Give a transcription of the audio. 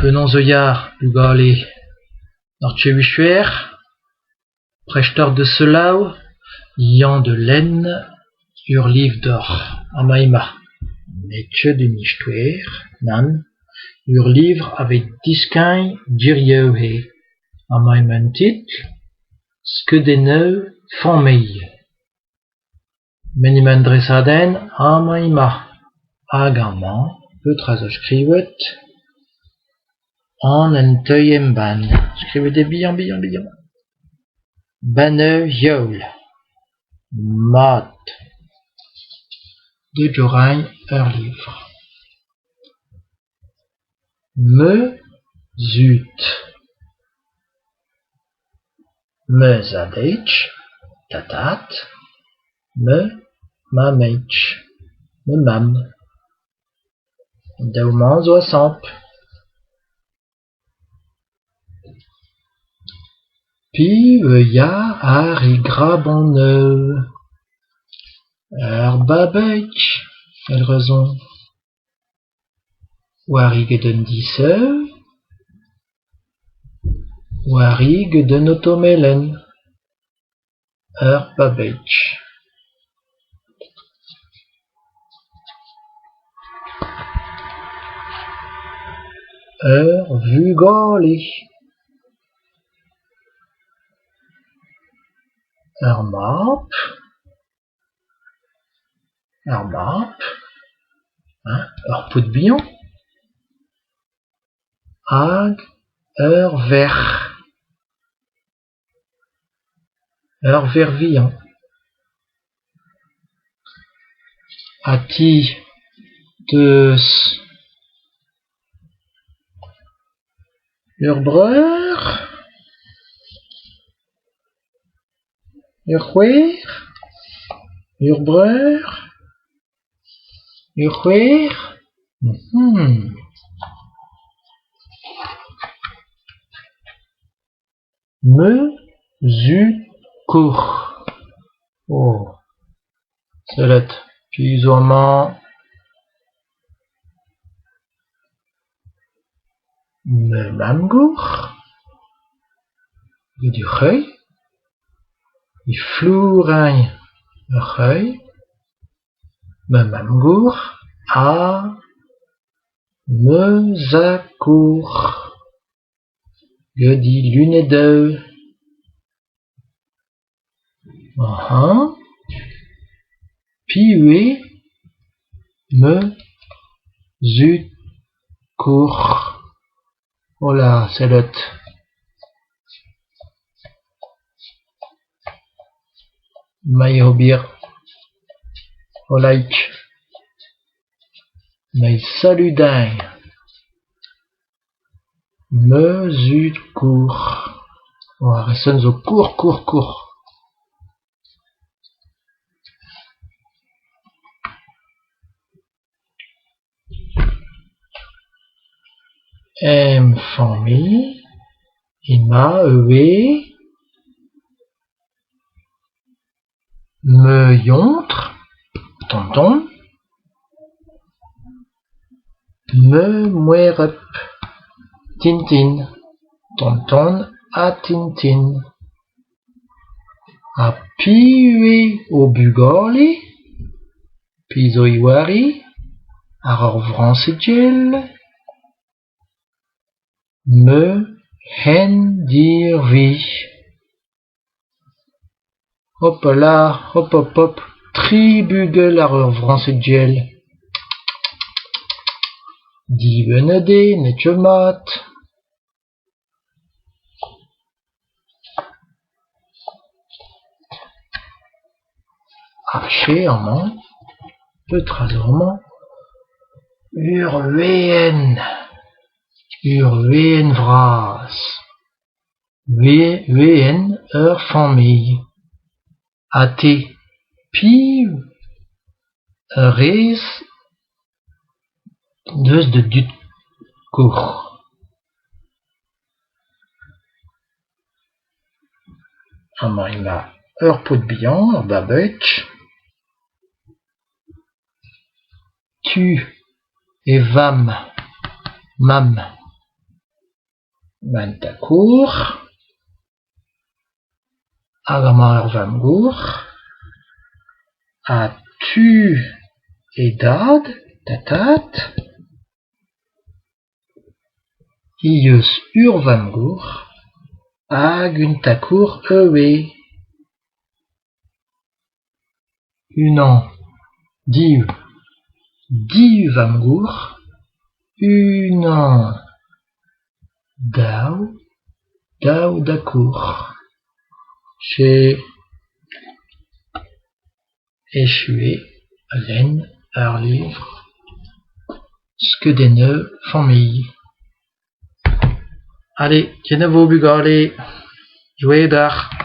Penons jaar, Bugale, Nortjewischuer, Prechteur de Selau, Jan de Laine, Liv d'or, Amaima, Netje de Nichtwer, Nan, livre avec disquin Diriohe, Amaimen titre, Skedeneu, Famille. Menimen Dresaden, Amaima, Agaman, Peutras skrivet, An en teuiem ban. Skrivet des bihan. Baneu Yol. Mat. De Jorain, livre. Me zut. Me zadech. Tatat. Me mamech. Me mam. Dauman zo samp. Pi ya ari grabonneu. Babech. Elle raison. Warig den disseu. Warig den otomelen. Babech. Vugale. Map. Pot de bihan. Hag. Ver. Vervihan. Ati. Deus. Breur. Houer. Breur. Houer. Me zu cour. Oh. Selet. Puis oman. Me mamgour. Du reuil. I flourain. Reuil. Me mamgour. A. Me zakour. Di lunedeu. Piwe. Me zut cour. Oh là, c'est l'autre. Maïobir. Olaïk. Maï saludin. Me zut cour. Oh, resson zo cour. Famille. Ima, me yontre. Tonton. Me mouerep. Tintin. Tonton a Tintin. A piwe au Bugale. Pizo iwari. Ar vrancedjel. Me hen dirvi. Hop là, hop. Tribugel ar vrancedjel. Di benede, netche mat. Archer amant. Peutras amant. Urwen vras. Wen famille. Ate. Pi. Rez. Deus de dut cour. Amaima. Pot de bihan. Babech. Tu. Et vam. Mam. Mantakour. Agamar Vamgour. A-tu edad, tatat. Ius Urvamgour. Aguntakour ewe. Unan diu. Diu Vamgour. Unan daou. Daou dakour. Chez échué, laine, ur livre, skeudeneu, famille. Allez, kenavo bugale, jouedar.